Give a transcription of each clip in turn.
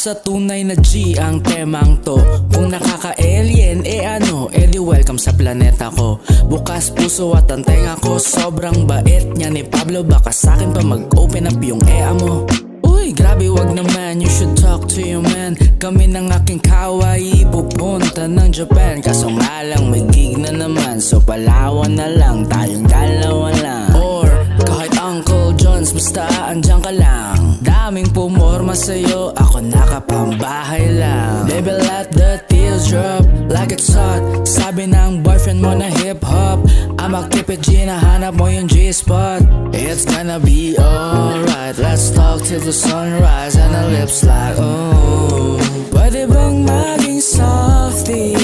sa tunay na G ang temang to. Kung nakaka-alien, ano, di welcome sa planeta ko. Bukas puso at ang tenga ko, sobrang bait niya ni Pablo. Baka sa'kin pa mag-open up yung mo. Uy, grabe wag naman, you should talk to your man. Kami ng aking kawaii, pupunta ng Japan. Kaso nga lang may gig na naman, so Palawan na lang, tayong dalawa lang. Or kahit Uncle John's, basta andyan ka lang. Daming pumorma sa'yo, ako nakapambahay lang. Baby, let the tears drop like it's hot. Sabi ng boyfriend mo na hip-hop, I'ma keep it G, nahanap mo yung G-spot. It's gonna be alright, let's talk till the sunrise. And the lips like, oh, pwede bang maging softy?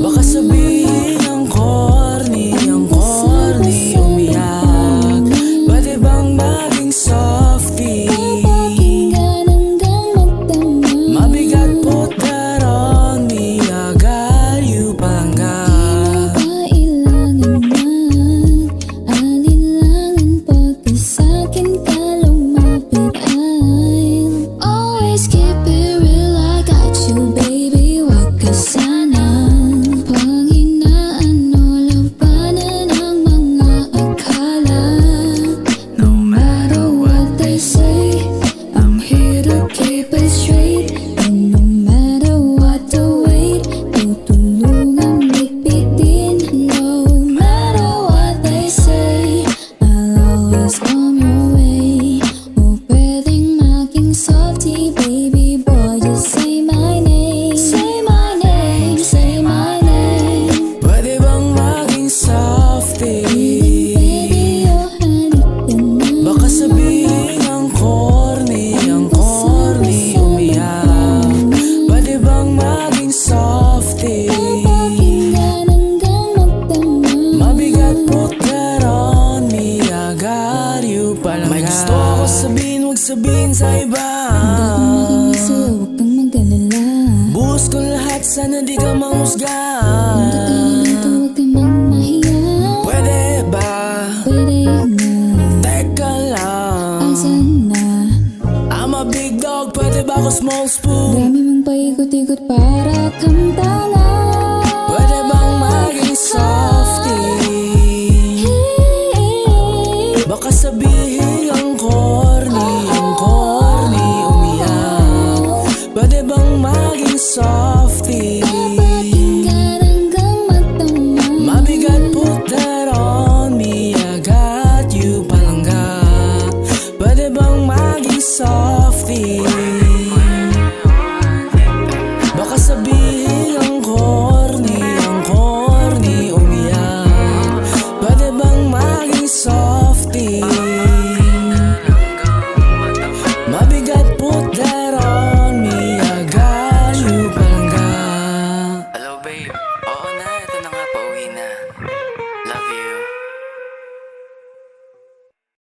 Baka sabihin ang corny, umiyak. Pwede bang maging softy? Mabigat put that on me, I got you palangga. May gusto ako sabihin, huwag sabihin sa iba. Hindi ako huwag kang mag-alala. Buhos ko lahat, sana di ka mahusga. Huwag kang mahiya. Pwede ba? Pwede na. Teka lang, Asan na? I'm a big dog, pwede ba ako small spoon? Dami mong paikot-ikot para kang tanga. Pwede bang maging softy? Baka sabihin ang corny, umiyak. Pwede bang maging softy?